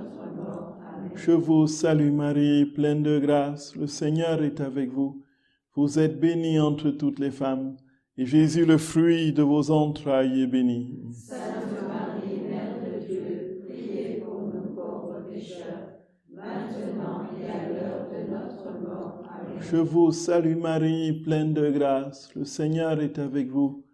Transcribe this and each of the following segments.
notre mort. Amen. Je vous salue Marie, pleine de grâce, le Seigneur est avec vous. Vous êtes bénie entre toutes les femmes, et Jésus, le fruit de vos entrailles, est béni. Sainte Marie, Mère de Dieu, priez pour nous pauvres pécheurs, maintenant et à l'heure de notre mort. Amen. Je vous salue Marie, pleine de grâce, le Seigneur est avec vous.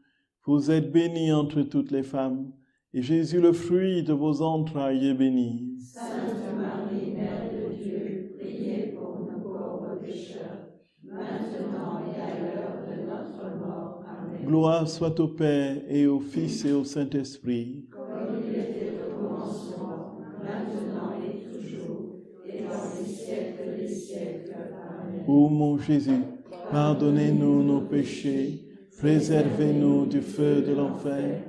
Vous êtes bénie entre toutes les femmes, et Jésus, le fruit de vos entrailles, est béni. Sainte Marie, Mère de Dieu, priez pour nous pauvres pécheurs, maintenant et à l'heure de notre mort. Amen. Gloire soit au Père, et au Fils, et au Saint-Esprit. Comme il était au commencement, maintenant et toujours, et dans les siècles des siècles. Amen. Ô mon Jésus, pardonnez-nous nos péchés, préservez-nous du feu de l'enfer,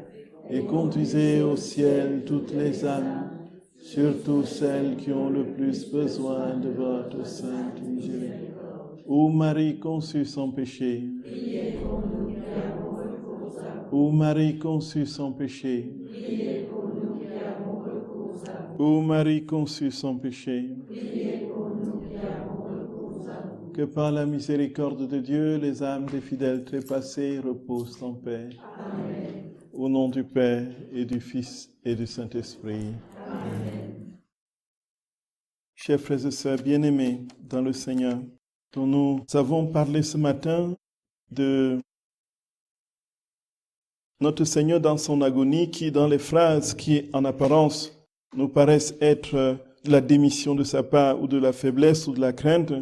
et conduisez au ciel toutes les âmes, surtout celles qui ont le plus besoin de votre sainte miséricorde. Ô Marie conçue sans péché, Priez pour nous qui avons recours à vous. ô Marie conçue sans péché, Priez pour nous qui avons recours à vous. ô Marie conçue sans péché, Priez pour nous qui avons recours à vous. que par la miséricorde de Dieu, les âmes des fidèles trépassés reposent en paix. Amen. Au nom du Père et du Fils et du Saint-Esprit. Amen. Chers frères et sœurs bien-aimés dans le Seigneur, dont nous avons parlé ce matin de notre Seigneur dans son agonie, qui dans les phrases qui en apparence nous paraissent être de la démission de sa part ou de la faiblesse ou de la crainte,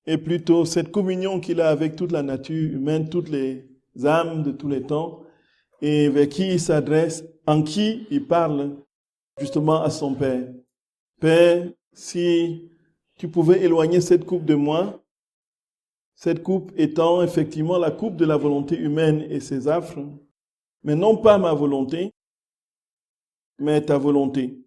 est plutôt cette communion qu'il a avec toute la nature humaine, toutes les âmes de tous les temps, et vers qui il s'adresse, en qui il parle justement à son Père. Père, si tu pouvais éloigner cette coupe de moi, cette coupe étant effectivement la coupe de la volonté humaine et ses affres, mais non pas ma volonté, mais ta volonté.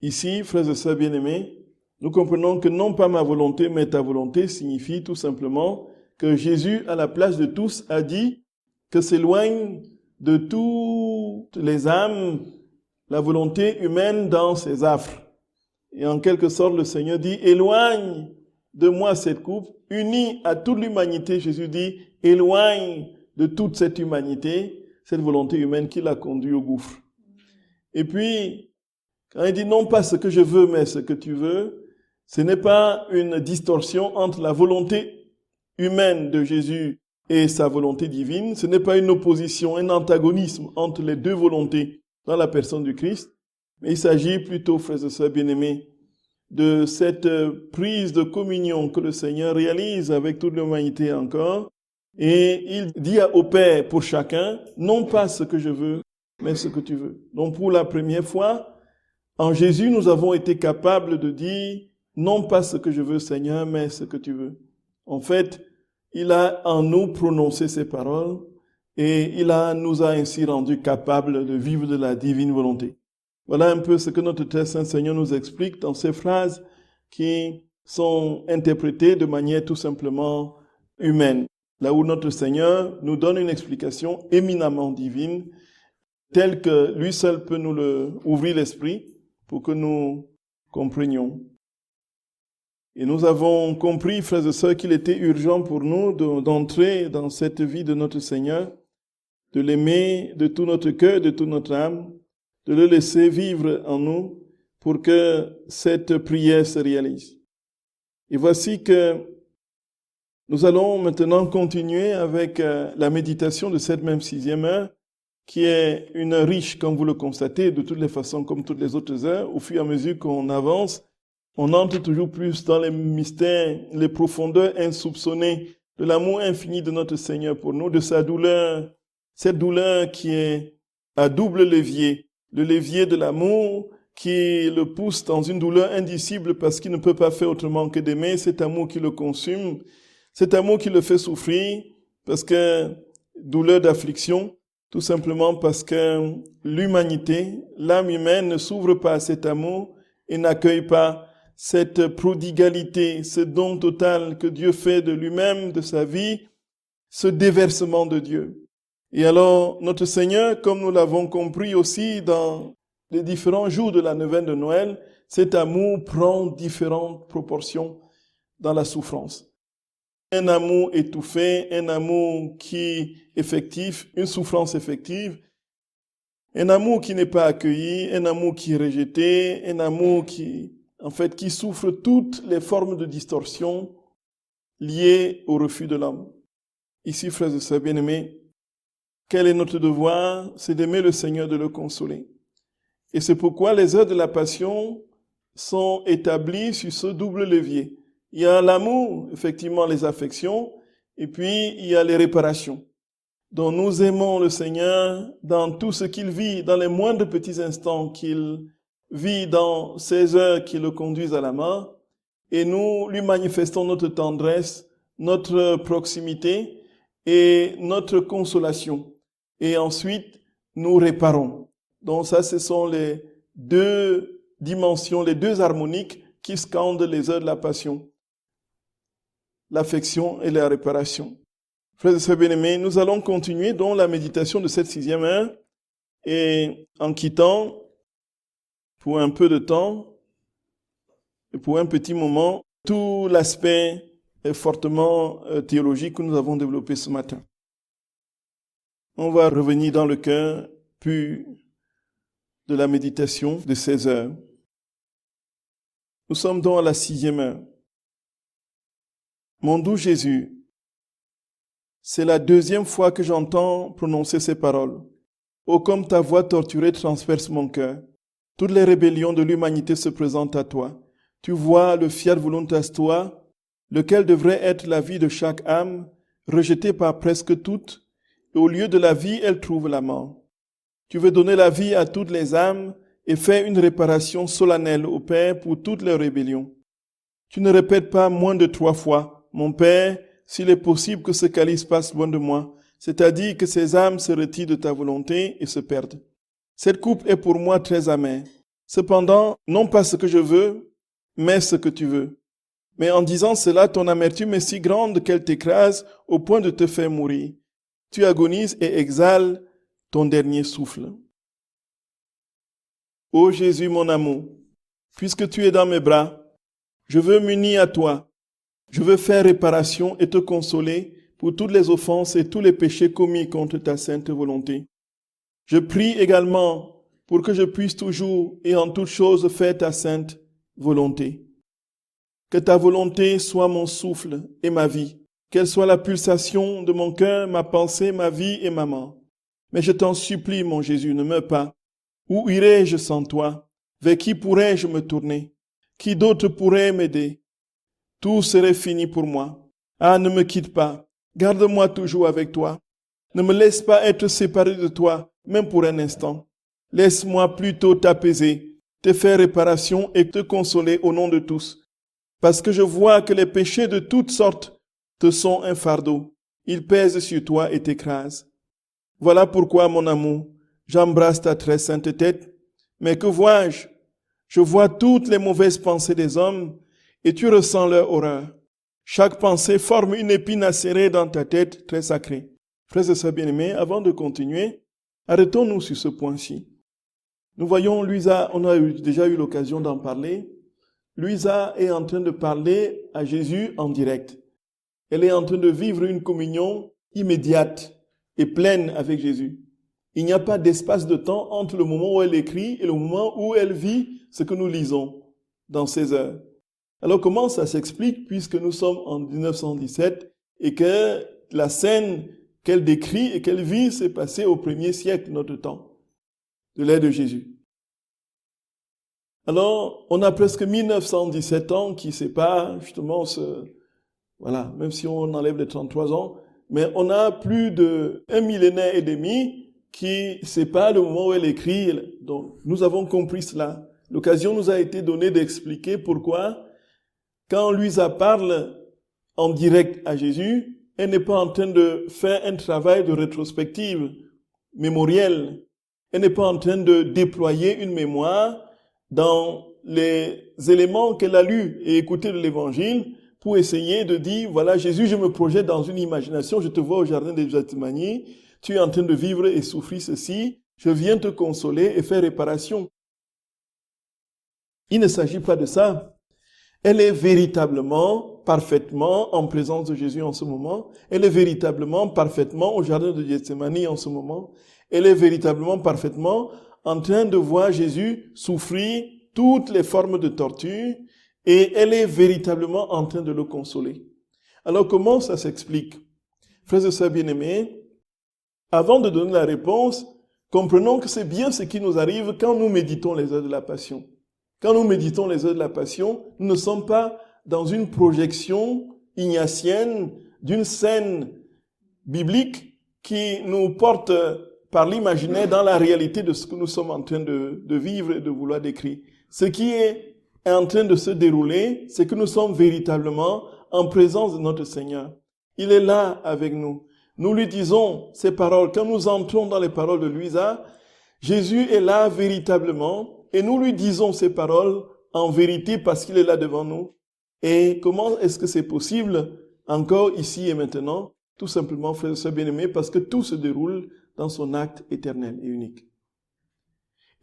Ici, frères et sœurs bien-aimés, nous comprenons que non pas ma volonté, mais ta volonté signifie tout simplement que Jésus, à la place de tous, a dit que s'éloigne de toutes les âmes la volonté humaine dans ses affres. Et en quelque sorte, le Seigneur dit, éloigne de moi cette coupe, unie à toute l'humanité. Jésus dit, éloigne de toute cette humanité, cette volonté humaine qui l'a conduit au gouffre. Et puis, quand il dit non pas ce que je veux, mais ce que tu veux, ce n'est pas une distorsion entre la volonté humaine de Jésus et sa volonté divine. Ce n'est pas une opposition, un antagonisme entre les deux volontés dans la personne du Christ. Mais il s'agit plutôt, frères et sœurs bien-aimés, de cette prise de communion que le Seigneur réalise avec toute l'humanité encore. Et il dit au Père pour chacun, non pas ce que je veux, mais ce que tu veux. Donc pour la première fois, en Jésus, nous avons été capables de dire, non pas ce que je veux, Seigneur, mais ce que tu veux. En fait, il a en nous prononcé ces paroles et nous a ainsi rendus capables de vivre de la divine volonté. Voilà un peu ce que notre très saint Seigneur nous explique dans ces phrases qui sont interprétées de manière tout simplement humaine. Là où notre Seigneur nous donne une explication éminemment divine, telle que lui seul peut nous ouvrir l'esprit pour que nous comprenions. Et nous avons compris, frères et sœurs, qu'il était urgent pour nous d'entrer dans cette vie de notre Seigneur, de l'aimer de tout notre cœur, de toute notre âme, de le laisser vivre en nous pour que cette prière se réalise. Et voici que nous allons maintenant continuer avec la méditation de cette même 6e heure, qui est une riche, comme vous le constatez, de toutes les façons, comme toutes les autres heures. Au fur et à mesure qu'on avance, on entre toujours plus dans les mystères, les profondeurs insoupçonnées de l'amour infini de notre Seigneur pour nous, de sa douleur, cette douleur qui est à double levier, le levier de l'amour qui le pousse dans une douleur indicible parce qu'il ne peut pas faire autrement que d'aimer, cet amour qui le consume, cet amour qui le fait souffrir, parce que douleur d'affliction, tout simplement parce que l'humanité, l'âme humaine ne s'ouvre pas à cet amour et n'accueille pas cette prodigalité, ce don total que Dieu fait de lui-même, de sa vie, ce déversement de Dieu. Et alors, notre Seigneur, comme nous l'avons compris aussi dans les différents jours de la neuvaine de Noël, cet amour prend différentes proportions dans la souffrance. Un amour étouffé, un amour qui effectif, une souffrance effective, un amour qui n'est pas accueilli, un amour qui est rejeté, un amour qui souffre toutes les formes de distorsion liées au refus de l'homme. Ici, frères et sœurs bien-aimés, quel est notre devoir? C'est d'aimer le Seigneur, de le consoler. Et c'est pourquoi les heures de la passion sont établies sur ce double levier. Il y a l'amour, effectivement, les affections, et puis il y a les réparations. Donc nous aimons le Seigneur dans tout ce qu'il vit, dans les moindres petits instants qu'il vit, dans ces heures qui le conduisent à la mort, et nous lui manifestons notre tendresse, notre proximité et notre consolation. Et ensuite, nous réparons. Donc ça, ce sont les deux dimensions, les deux harmoniques qui scandent les heures de la passion. L'affection et la réparation. Frères et sœurs bien-aimés, nous allons continuer dans la méditation de cette 6e heure et en quittant pour un peu de temps et pour un petit moment tout l'aspect fortement théologique que nous avons développé ce matin. On va revenir dans le cœur pur de la méditation de 16 heures. Nous sommes donc à la 6e heure. Mon doux Jésus, c'est la 2e fois que j'entends prononcer ces paroles. Oh, comme ta voix torturée transperce mon cœur. Toutes les rébellions de l'humanité se présentent à toi. Tu vois le fiat voluntas tua, lequel devrait être la vie de chaque âme, rejetée par presque toutes, et au lieu de la vie, elle trouve la mort. Tu veux donner la vie à toutes les âmes et faire une réparation solennelle au Père pour toutes les rébellions. Tu ne répètes pas moins de 3 fois, mon Père, s'il est possible que ce calice passe loin de moi, c'est-à-dire que ces âmes se retirent de ta volonté et se perdent. Cette coupe est pour moi très amère. Cependant, non pas ce que je veux, mais ce que tu veux. Mais en disant cela, ton amertume est si grande qu'elle t'écrase au point de te faire mourir. Tu agonises et exhales ton dernier souffle. Ô Jésus, mon amour, puisque tu es dans mes bras, je veux m'unir à toi. Je veux faire réparation et te consoler pour toutes les offenses et tous les péchés commis contre ta sainte volonté. Je prie également pour que je puisse toujours et en toutes choses faire ta sainte volonté. Que ta volonté soit mon souffle et ma vie, qu'elle soit la pulsation de mon cœur, ma pensée, ma vie et ma mort. Mais je t'en supplie, mon Jésus, ne meurs pas. Où irai-je sans toi? Vers qui pourrais-je me tourner? Qui d'autre pourrait m'aider? Tout serait fini pour moi. Ah, ne me quitte pas. Garde-moi toujours avec toi. Ne me laisse pas être séparé de toi, même pour un instant. Laisse-moi plutôt t'apaiser, te faire réparation et te consoler au nom de tous. Parce que je vois que les péchés de toutes sortes te sont un fardeau. Ils pèsent sur toi et t'écrasent. Voilà pourquoi, mon amour, j'embrasse ta très sainte tête. Mais que vois-je? Je vois toutes les mauvaises pensées des hommes et tu ressens leur horreur. Chaque pensée forme une épine acérée dans ta tête très sacrée. Frères et sœurs bien-aimés, avant de continuer, arrêtons-nous sur ce point-ci. Nous voyons Louisa, on a déjà eu l'occasion d'en parler. Louisa est en train de parler à Jésus en direct. Elle est en train de vivre une communion immédiate et pleine avec Jésus. Il n'y a pas d'espace de temps entre le moment où elle écrit et le moment où elle vit ce que nous lisons dans ces heures. Alors comment ça s'explique puisque nous sommes en 1917 et que la scène qu'elle décrit et qu'elle vit s'est passée au 1er siècle, notre temps, de l'ère de Jésus. Alors, on a presque 1917 ans qui séparent justement voilà, même si on enlève les 33 ans, mais on a plus de 1 millénaire et demi qui sépare le moment où elle écrit. Donc, nous avons compris cela. L'occasion nous a été donnée d'expliquer pourquoi quand Louisa parle en direct à Jésus, elle n'est pas en train de faire un travail de rétrospective mémorielle. Elle n'est pas en train de déployer une mémoire dans les éléments qu'elle a lus et écoutés de l'Évangile pour essayer de dire, voilà, Jésus, je me projette dans une imagination, je te vois au jardin des Gethsémani, tu es en train de vivre et souffrir ceci, je viens te consoler et faire réparation. Il ne s'agit pas de ça. Elle est véritablement, parfaitement en présence de Jésus en ce moment. Elle est véritablement, parfaitement au jardin de Gethsémani en ce moment. Elle est véritablement, parfaitement en train de voir Jésus souffrir toutes les formes de torture et elle est véritablement en train de le consoler. Alors comment ça s'explique? Frères et sœurs bien-aimés, avant de donner la réponse, comprenons que c'est bien ce qui nous arrive quand nous méditons les heures de la Passion. Quand nous méditons les heures de la Passion, nous ne sommes pas dans une projection ignatienne d'une scène biblique qui nous porte par l'imaginaire dans la réalité de ce que nous sommes en train de vivre et de vouloir décrire. Ce qui est en train de se dérouler, c'est que nous sommes véritablement en présence de notre Seigneur. Il est là avec nous. Nous lui disons ces paroles. Quand nous entrons dans les paroles de Louisa, Jésus est là véritablement et nous lui disons ces paroles en vérité parce qu'il est là devant nous. Et comment est-ce que c'est possible encore ici et maintenant? Tout simplement, frères et sœurs bien-aimés, parce que tout se déroule dans son acte éternel et unique.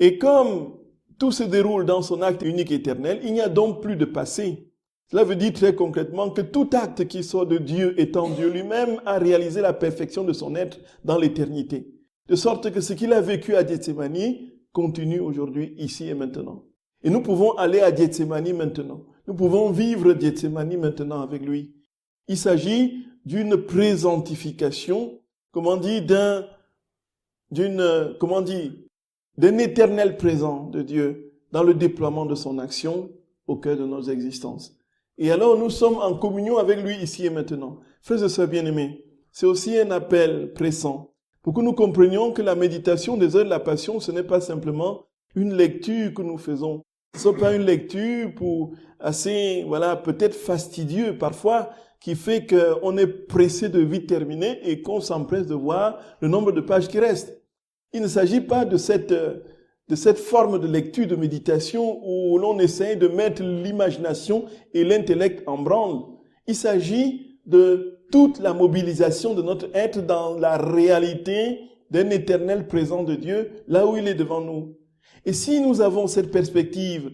Et comme tout se déroule dans son acte unique et éternel, il n'y a donc plus de passé. Cela veut dire très concrètement que tout acte qui sort de Dieu étant Dieu lui-même a réalisé la perfection de son être dans l'éternité. De sorte que ce qu'il a vécu à Gethsémani continue aujourd'hui, ici et maintenant. Et nous pouvons aller à Gethsémani maintenant. Nous pouvons vivre Gethsémani maintenant avec lui. Il s'agit d'une présentification, d'un éternel présent de Dieu dans le déploiement de son action au cœur de nos existences. Et alors nous sommes en communion avec lui ici et maintenant. Frères et sœurs bien-aimés, c'est aussi un appel pressant pour que nous comprenions que la méditation des heures de la Passion, ce n'est pas simplement une lecture que nous faisons. Ce n'est pas une lecture peut-être fastidieux parfois, qui fait qu'on est pressé de vite terminer et qu'on s'empresse de voir le nombre de pages qui restent. Il ne s'agit pas de cette forme de lecture, de méditation où l'on essaie de mettre l'imagination et l'intellect en branle. Il s'agit de toute la mobilisation de notre être dans la réalité d'un éternel présent de Dieu, là où il est devant nous. Et si nous avons cette perspective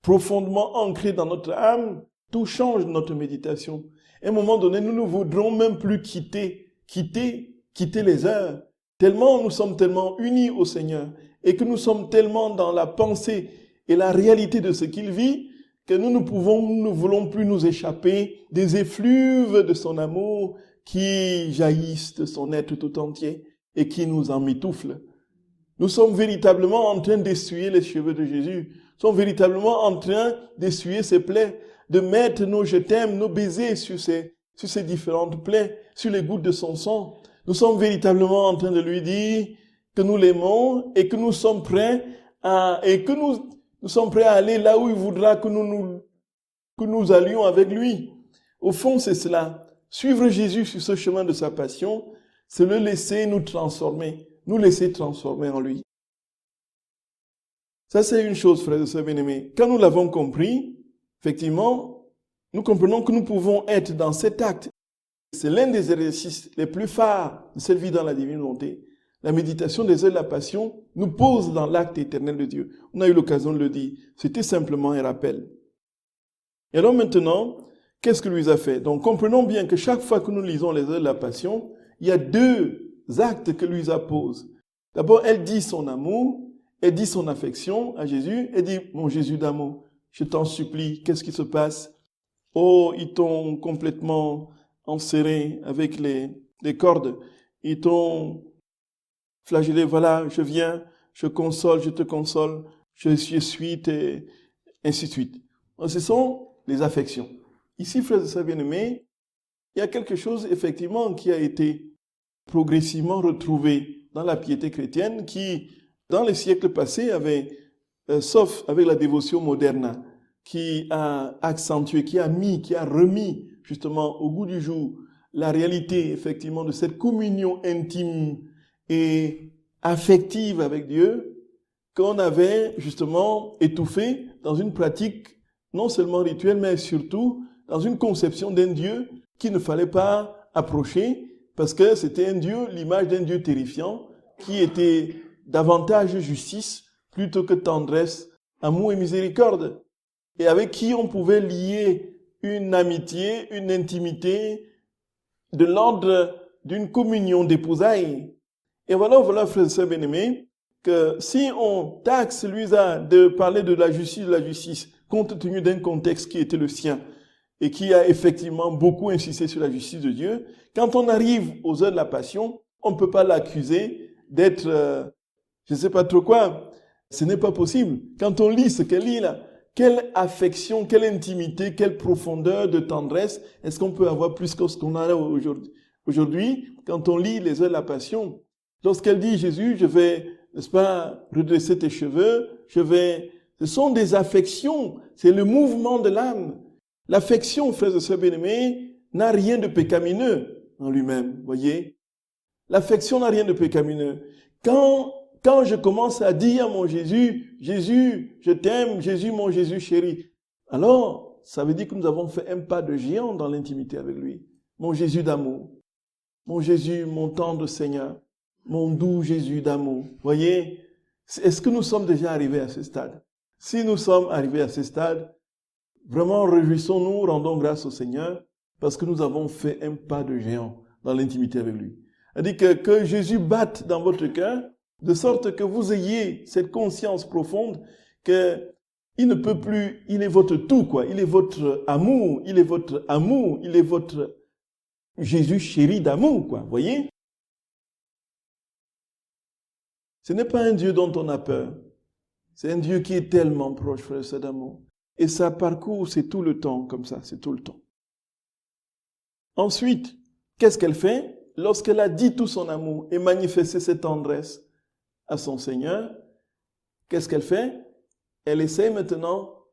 profondément ancrée dans notre âme, tout change notre méditation. À un moment donné, nous ne voudrons même plus quitter les heures. Tellement nous sommes tellement unis au Seigneur et que nous sommes tellement dans la pensée et la réalité de ce qu'il vit que nous ne voulons plus nous échapper des effluves de son amour qui jaillissent de son être tout entier et qui nous emmitouflent. Nous sommes véritablement en train d'essuyer les cheveux de Jésus. Nous sommes véritablement en train d'essuyer ses plaies, de mettre nos je t'aime, nos baisers sur ces différentes plaies, sur les gouttes de son sang. Nous sommes véritablement en train de lui dire que nous l'aimons et que nous sommes prêts à aller là où il voudra que nous allions avec lui. Au fond, c'est cela. Suivre Jésus sur ce chemin de sa passion, c'est le laisser nous laisser transformer en lui. Ça, c'est une chose, frères et sœurs bien-aimés. Quand nous l'avons compris, effectivement, nous comprenons que nous pouvons être dans cet acte. C'est l'un des exercices les plus phares de cette vie dans la divine volonté. La méditation des heures de la Passion nous pose dans l'acte éternel de Dieu. On a eu l'occasion de le dire. C'était simplement un rappel. Et alors maintenant, qu'est-ce que lui a fait? Donc comprenons bien que chaque fois que nous lisons les heures de la Passion, il y a deux actes que Louisa pose. D'abord, elle dit son amour, elle dit son affection à Jésus, elle dit, mon Jésus d'amour, je t'en supplie, qu'est-ce qui se passe? Oh, ils t'ont complètement enserré avec les cordes, ils t'ont flagellé, voilà, je viens, je console, je te console, je suis, et ainsi de suite. Donc, ce sont les affections. Ici, frères et sœurs bien-aimés, il y a quelque chose, effectivement, qui a été progressivement retrouvé dans la piété chrétienne qui, dans les siècles passés, sauf avec la dévotion moderne, qui a accentué, qui a remis justement au goût du jour la réalité, effectivement, de cette communion intime et affective avec Dieu qu'on avait justement étouffé dans une pratique non seulement rituelle, mais surtout dans une conception d'un Dieu qu'il ne fallait pas approcher parce que c'était un Dieu, l'image d'un Dieu terrifiant qui était davantage justice plutôt que tendresse, amour et miséricorde. et avec qui on pouvait lier une amitié, une intimité de l'ordre d'une communion d'épousailles. Et voilà, frères et sœurs bien-aimés, que si on taxe Luisa de parler de la justice, compte tenu d'un contexte qui était le sien, et qui a effectivement beaucoup insisté sur la justice de Dieu, quand on arrive aux heures de la passion, on ne peut pas l'accuser d'être, je ne sais pas trop quoi. Ce n'est pas possible. Quand on lit ce qu'elle lit là, quelle affection, quelle intimité, quelle profondeur de tendresse est-ce qu'on peut avoir plus que ce qu'on a aujourd'hui? Aujourd'hui, quand on lit les heures de la passion, lorsqu'elle dit Jésus, je vais, n'est-ce pas, redresser tes cheveux, ce sont des affections, c'est le mouvement de l'âme. L'affection, frères et sœurs bien-aimés, n'a rien de pécamineux en lui-même, voyez. L'affection n'a rien de pécamineux. Quand je commence à dire à mon Jésus, Jésus, je t'aime, Jésus, mon Jésus chéri, alors ça veut dire que nous avons fait un pas de géant dans l'intimité avec lui. Mon Jésus d'amour, mon Jésus, mon tendre Seigneur, mon doux Jésus d'amour. Voyez, est-ce que nous sommes déjà arrivés à ce stade? Si nous sommes arrivés à ce stade, vraiment réjouissons-nous, rendons grâce au Seigneur, parce que nous avons fait un pas de géant dans l'intimité avec lui. C'est-à-dire que Jésus batte dans votre cœur, de sorte que vous ayez cette conscience profonde que il ne peut plus, il est votre tout, quoi. Il est votre amour, il est votre Jésus chéri d'amour, quoi. Voyez? Ce n'est pas un Dieu dont on a peur. C'est un Dieu qui est tellement proche, frère et sœur d'amour. Et ça parcourt, c'est tout le temps, comme ça, c'est tout le temps. Ensuite, qu'est-ce qu'elle fait? Lorsqu'elle a dit tout son amour et manifesté cette tendresse à son Seigneur, qu'est-ce qu'elle fait? Elle essaie maintenant,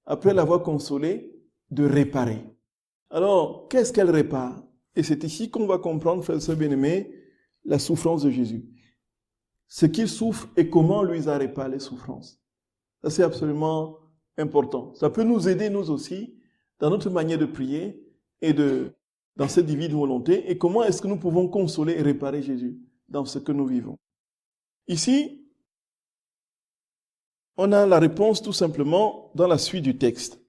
après l'avoir consolé, de réparer. Alors, qu'est-ce qu'elle répare? Et c'est ici qu'on va comprendre, frères et sœurs bien-aimés, la souffrance de Jésus. Ce qu'il souffre et comment lui a réparé les souffrances. Ça, c'est absolument important. Ça peut nous aider, nous aussi, dans notre manière de prier et dans cette divine volonté. Et comment est-ce que nous pouvons consoler et réparer Jésus dans ce que nous vivons? Ici, on a la réponse tout simplement dans la suite du texte.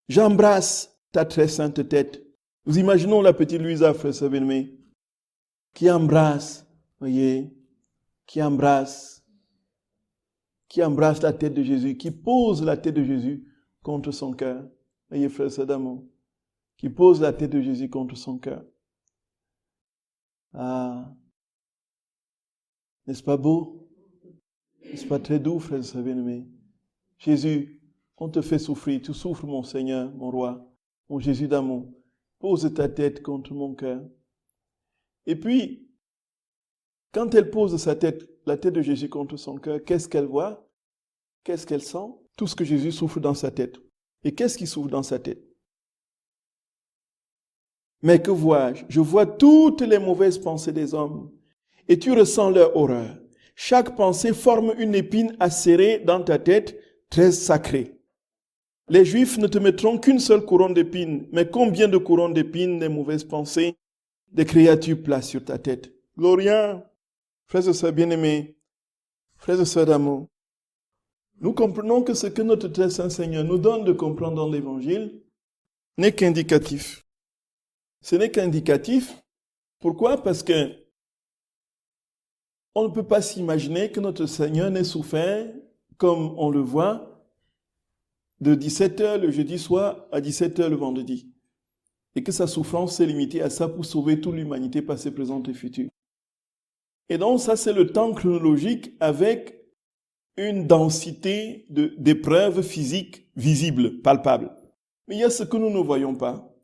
J'embrasse ta très sainte tête. Nous imaginons la petite Louisa, frère Saint-Bénémé, qui embrasse, voyez, qui embrasse la tête de Jésus, qui pose la tête de Jésus contre son cœur. Voyez, frère Sadamo, qui pose la tête de Jésus contre son cœur. Ah, n'est-ce pas beau? N'est-ce pas très doux, frère bien-aimé? Jésus, on te fait souffrir, tu souffres, mon Seigneur, mon roi, mon Jésus d'amour. Pose ta tête contre mon cœur. Et puis, quand elle pose sa tête, la tête de Jésus contre son cœur, qu'est-ce qu'elle voit? Qu'est-ce qu'elle sent? Tout ce que Jésus souffre dans sa tête. Et qu'est-ce qui souffre dans sa tête? Mais que vois-je? Je vois toutes les mauvaises pensées des hommes. Et tu ressens leur horreur. Chaque pensée forme une épine acérée dans ta tête, très sacrée. Les Juifs ne te mettront qu'une seule couronne d'épines, mais combien de couronnes d'épines des mauvaises pensées des créatures placent sur ta tête? Gloria, frères et sœurs bien-aimés, frères et sœurs d'amour, nous comprenons que ce que notre très saint Seigneur nous donne de comprendre dans l'Évangile n'est qu'indicatif. Ce n'est qu'indicatif. Pourquoi? Parce que on ne peut pas s'imaginer que notre Seigneur n'ait souffert, comme on le voit, de 17h le jeudi soir à 17h le vendredi. Et que sa souffrance s'est limitée à ça pour sauver toute l'humanité passée, présente et future. Et donc ça, c'est le temps chronologique avec une densité d'épreuves physiques visibles, palpables. Mais il y a ce que nous ne voyons pas.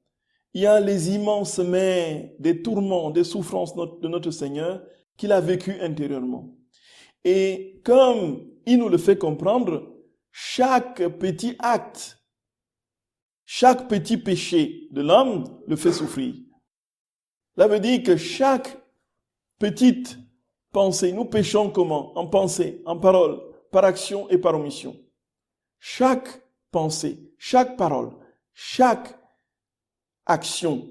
Il y a les immenses mers, des tourments, des souffrances de notre Seigneur qu'il a vécu intérieurement. Et comme il nous le fait comprendre, chaque petit acte, chaque petit péché de l'homme le fait souffrir. Cela veut dire que chaque petite pensée, nous péchons comment? En pensée, en parole, par action et par omission. Chaque pensée, chaque parole, chaque action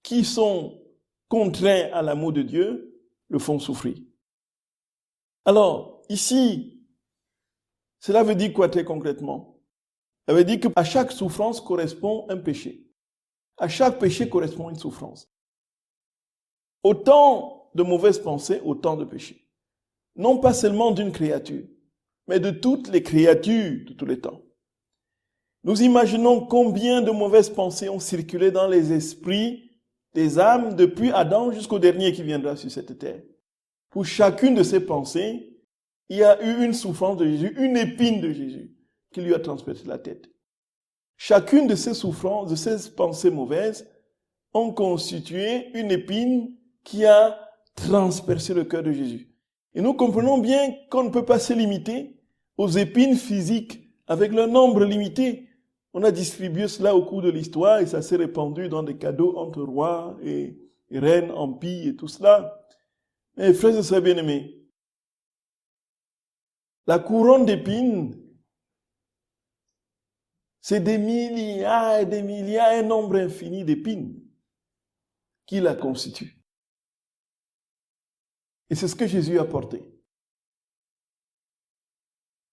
qui sont contraires à l'amour de Dieu le font souffrir. Alors, ici, Cela veut dire quoi très concrètement? Ça veut dire qu'à chaque souffrance correspond un péché. À chaque péché correspond une souffrance. Autant de mauvaises pensées, autant de péchés. Non pas seulement d'une créature, mais de toutes les créatures de tous les temps. Nous imaginons combien de mauvaises pensées ont circulé dans les esprits des âmes depuis Adam jusqu'au dernier qui viendra sur cette terre. Pour chacune de ces pensées, il y a eu une souffrance de Jésus, une épine de Jésus qui lui a transpercé la tête. Chacune de ces souffrances, de ces pensées mauvaises, ont constitué une épine qui a transpercé le cœur de Jésus. Et nous comprenons bien qu'on ne peut pas se limiter aux épines physiques avec le nombre limité. On a distribué cela au cours de l'histoire et ça s'est répandu dans des cadeaux entre rois et reines, empires et tout cela. Mais frères et sœurs bien-aimés, la couronne d'épines, c'est des milliards et des milliards, un nombre infini d'épines qui la constituent. Et c'est ce que Jésus a porté.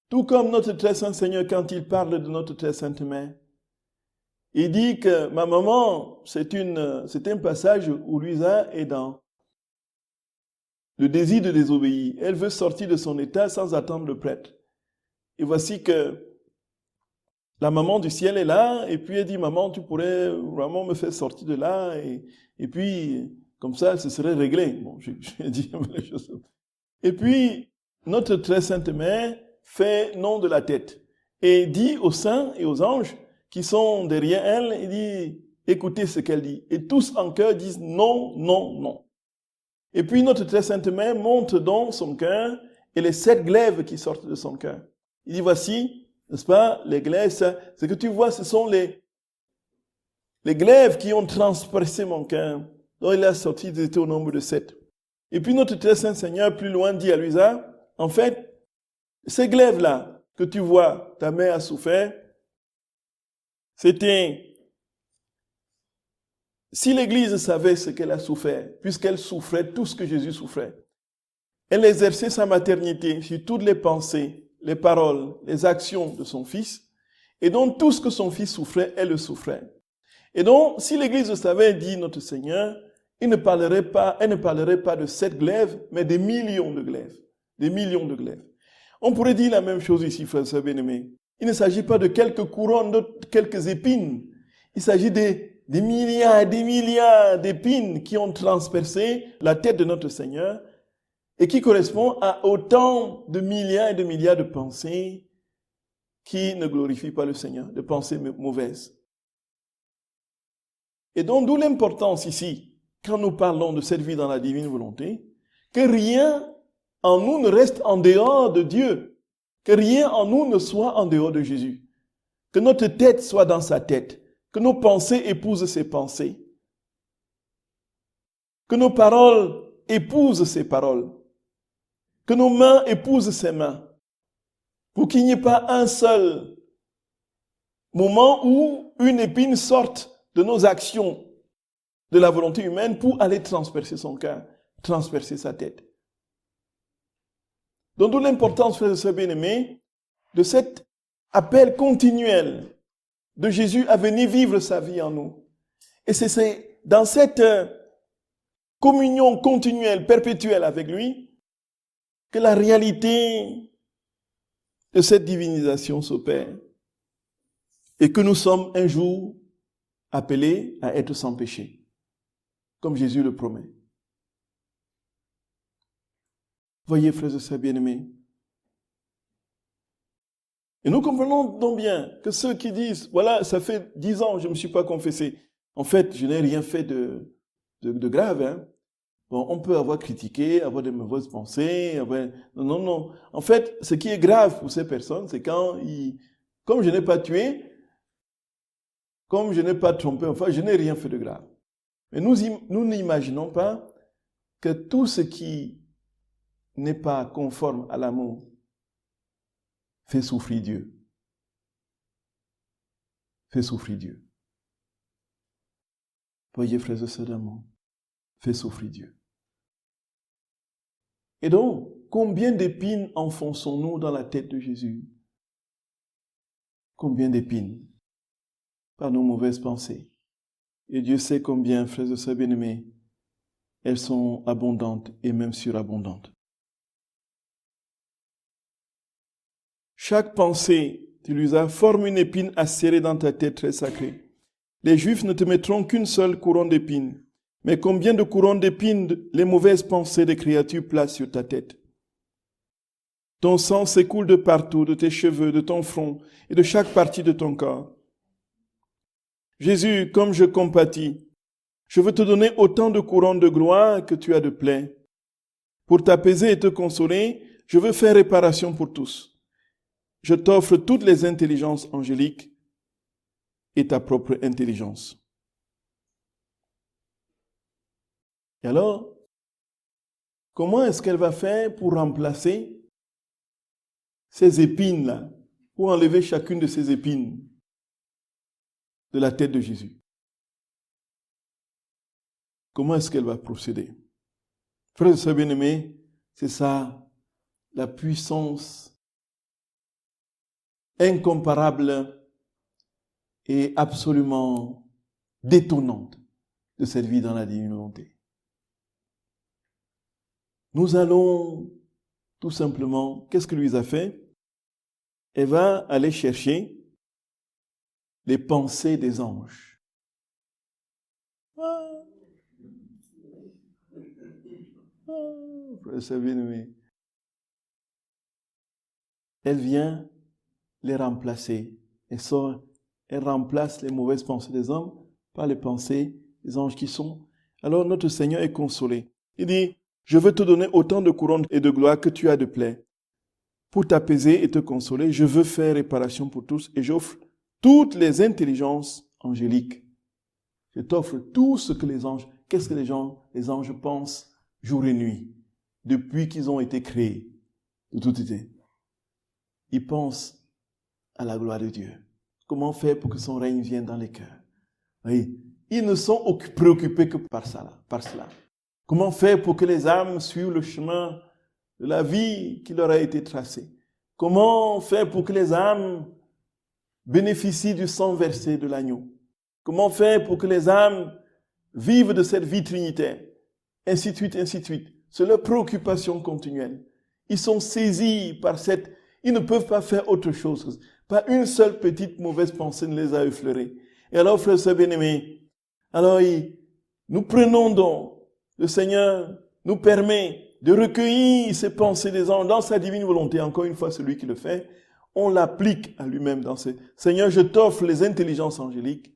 Tout comme notre très saint Seigneur, quand il parle de notre très sainte mère, il dit que ma maman, c'est un passage où Louisa est dans le désir de désobéir. Elle veut sortir de son état sans attendre le prêtre. Et voici que la maman du ciel est là, et puis elle dit, maman, tu pourrais vraiment me faire sortir de là, et puis, comme ça, ce serait réglé. Bon, je dis les choses. Et puis, notre très sainte mère fait non de la tête, et dit aux saints et aux anges qui sont derrière elle, il dit, écoutez ce qu'elle dit. Et tous en cœur disent non, non, non. Et puis notre très sainte mère monte dans son cœur et les 7 glaives qui sortent de son cœur. Il dit, voici, n'est-ce pas, les glaives, ce que tu vois, ce sont les glaives qui ont transpercé mon cœur. Donc il a sorti, ils étaient au nombre de 7. Et puis notre très saint Seigneur, plus loin, dit à Louisa, en fait, ces glaives-là que tu vois, ta mère a souffert, c'était, si l'Église savait ce qu'elle a souffert, puisqu'elle souffrait tout ce que Jésus souffrait, elle exerçait sa maternité sur toutes les pensées, les paroles, les actions de son Fils, et donc tout ce que son Fils souffrait, elle le souffrait. Et donc, si l'Église le savait, dit notre Seigneur, elle ne parlerait pas de 7 glaives, mais des millions de glaives. Des millions de glaives. On pourrait dire la même chose ici, frères et sœurs bien-aimés. Il ne s'agit pas de quelques couronnes, de quelques épines. Il s'agit des milliards et des milliards d'épines qui ont transpercé la tête de notre Seigneur et qui correspondent à autant de milliards et de milliards de pensées qui ne glorifient pas le Seigneur, de pensées mauvaises. Et donc, d'où l'importance ici, quand nous parlons de cette vie dans la divine volonté, que rien en nous ne reste en dehors de Dieu, que rien en nous ne soit en dehors de Jésus, que notre tête soit dans sa tête, que nos pensées épousent ses pensées, que nos paroles épousent ses paroles, que nos mains épousent ses mains, pour qu'il n'y ait pas un seul moment où une épine sorte de nos actions, de la volonté humaine pour aller transpercer son cœur, transpercer sa tête. Donc, d'où l'importance, frères et sœurs bien-aimés, de cet appel continuel de Jésus à venir vivre sa vie en nous. Et c'est dans cette communion continuelle, perpétuelle avec lui, que la réalité de cette divinisation s'opère. Et que nous sommes un jour appelés à être sans péché, comme Jésus le promet. Voyez, frères et sœurs bien-aimés. Et nous comprenons donc bien que ceux qui disent, voilà, ça fait 10 ans que je ne me suis pas confessé. En fait, je n'ai rien fait de grave. Hein. Bon, on peut avoir critiqué, avoir de mauvaises pensées. Non. En fait, ce qui est grave pour ces personnes, c'est quand comme je n'ai pas tué, comme je n'ai pas trompé, enfin, je n'ai rien fait de grave. Mais nous n'imaginons pas que tout ce qui n'est pas conforme à l'amour fait souffrir Dieu. Fait souffrir Dieu. Voyez, frères et sœurs d'amour, fait souffrir Dieu. Et donc, combien d'épines enfonçons-nous dans la tête de Jésus combien d'épines par nos mauvaises pensées. Et Dieu sait combien, frères et sœurs bien-aimés, elles sont abondantes et même surabondantes. Chaque pensée, tu lui as, forme une épine acérée dans ta tête très sacrée. Les Juifs ne te mettront qu'une seule couronne d'épines. Mais combien de couronnes d'épines les mauvaises pensées des créatures placent sur ta tête? Ton sang s'écoule de partout, de tes cheveux, de ton front et de chaque partie de ton corps. Jésus, comme je compatis, je veux te donner autant de couronnes de gloire que tu as de plaies. Pour t'apaiser et te consoler, je veux faire réparation pour tous. Je t'offre toutes les intelligences angéliques et ta propre intelligence. Et alors, comment est-ce qu'elle va faire pour remplacer ces épines-là, pour enlever chacune de ces épines de la tête de Jésus? Comment est-ce qu'elle va procéder? Frères et sœurs bien-aimés, c'est ça, la puissance incomparable et absolument détonnante de cette vie dans la divine volonté. Nous allons tout simplement, qu'est-ce que Louise a fait? Elle va aller chercher les pensées des anges. Elle vient les remplacer. Elle remplace les mauvaises pensées des hommes par les pensées des anges qui sont. Alors notre Seigneur est consolé. Il dit, je veux te donner autant de couronnes et de gloire que tu as de plaies. Pour t'apaiser et te consoler, je veux faire réparation pour tous et j'offre toutes les intelligences angéliques. Je t'offre tout ce que les anges, qu'est-ce que les anges pensent jour et nuit, depuis qu'ils ont été créés, de toute idée. Ils pensent à la gloire de Dieu. Comment faire pour que son règne vienne dans les cœurs? Oui. Ils ne sont préoccupés que par cela. Comment faire pour que les âmes suivent le chemin de la vie qui leur a été tracé? Comment faire pour que les âmes bénéficient du sang versé de l'agneau? Comment faire pour que les âmes vivent de cette vie trinitaire? Ainsi de suite, ainsi de suite. C'est leur préoccupation continuelle. Ils sont saisis par ils ne peuvent pas faire autre chose. Pas une seule petite mauvaise pensée ne les a effleurés. Et alors, frères et sœurs bien-aimés, alors nous prenons donc, le Seigneur nous permet de recueillir ces pensées des anges dans sa divine volonté. Encore une fois, celui qui le fait, on l'applique à lui-même dans Seigneur, je t'offre les intelligences angéliques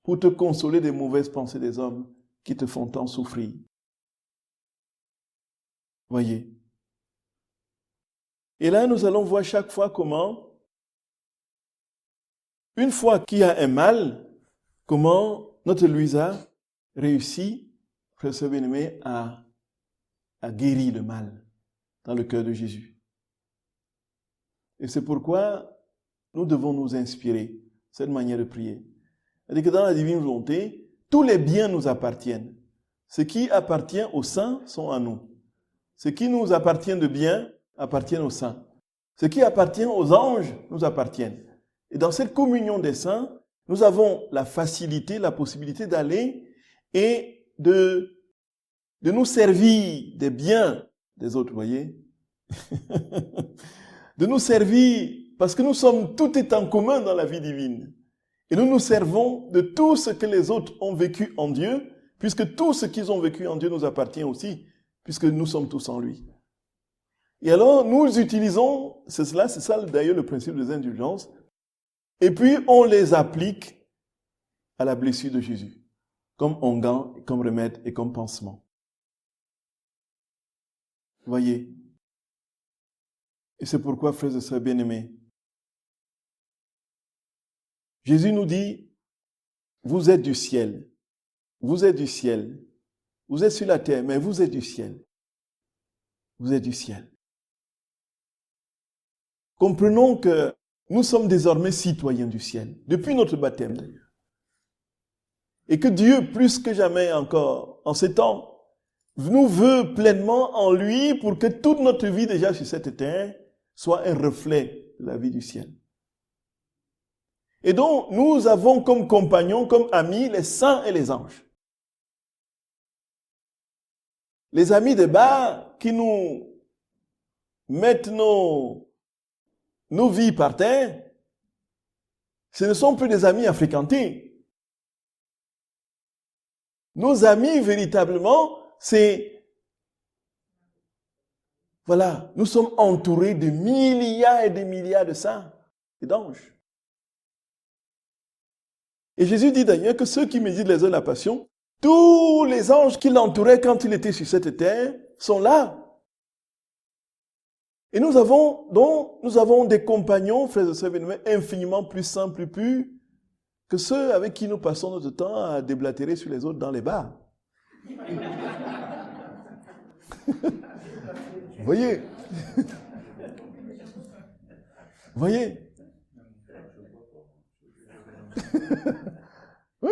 pour te consoler des mauvaises pensées des hommes qui te font tant souffrir. Voyez. Et là, nous allons voir chaque fois comment, une fois qu'il y a un mal, comment notre Louisa réussit, frère et bien-aimé, à guérir le mal dans le cœur de Jésus. Et c'est pourquoi nous devons nous inspirer cette manière de prier. C'est-à-dire que dans la divine volonté, tous les biens nous appartiennent. Ce qui appartient aux saints sont à nous. Ce qui nous appartient de bien appartient aux saints. Ce qui appartient aux anges nous appartiennent. Et dans cette communion des saints, nous avons la facilité, la possibilité d'aller et de nous servir des biens des autres, voyez. De nous servir, parce que tout est en commun dans la vie divine. Et nous nous servons de tout ce que les autres ont vécu en Dieu, puisque tout ce qu'ils ont vécu en Dieu nous appartient aussi, puisque nous sommes tous en lui. Et alors, nous utilisons, c'est ça d'ailleurs le principe des indulgences, et puis on les applique à la blessure de Jésus, comme onguent, comme remède et comme pansement. Voyez. Et c'est pourquoi, frères et sœurs bien-aimés, Jésus nous dit, vous êtes du ciel, vous êtes du ciel, vous êtes sur la terre, mais vous êtes du ciel. Vous êtes du ciel. Comprenons que nous sommes désormais citoyens du ciel, depuis notre baptême d'ailleurs. Et que Dieu, plus que jamais encore, en ces temps, nous veut pleinement en lui pour que toute notre vie déjà sur cette terre soit un reflet de la vie du ciel. Et donc, nous avons comme compagnons, comme amis, les saints et les anges. Les amis de bas qui nous mettent nos vies par terre, ce ne sont plus des amis à fréquenter. Nos amis, véritablement, c'est... Voilà, nous sommes entourés de milliards et des milliards de saints et d'anges. Et Jésus dit d'ailleurs que ceux qui méditent les heures de la passion, tous les anges qui l'entouraient quand il était sur cette terre sont là. Et nous avons des compagnons, frères et sœurs bien-aimés, infiniment plus saints, plus purs, que ceux avec qui nous passons notre temps à déblatérer sur les autres dans les bars. Vous voyez? Vous voyez? Oui.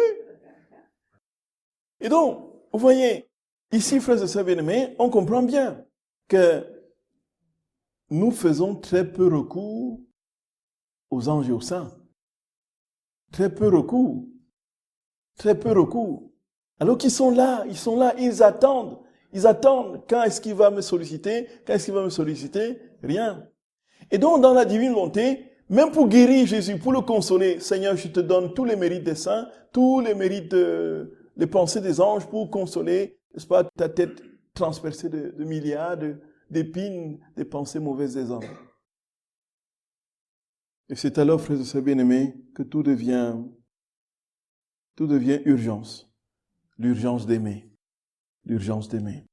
Et donc, vous voyez, ici, frères et sœurs bien-aimés, on comprend bien que nous faisons très peu recours aux anges et aux saints. Très peu recours. Très peu recours. Alors qu'ils sont là, ils attendent. Ils attendent. Quand est-ce qu'il va me solliciter? Quand est-ce qu'il va me solliciter? Rien. Et donc, dans la divine volonté, même pour guérir Jésus, pour le consoler, Seigneur, je te donne tous les mérites des saints, tous les mérites les pensées des anges pour consoler, n'est-ce pas, ta tête transpercée de milliards d'épines des pensées mauvaises des hommes. Et c'est alors, frères et sœurs bien-aimés, que tout devient urgence. L'urgence d'aimer. L'urgence d'aimer.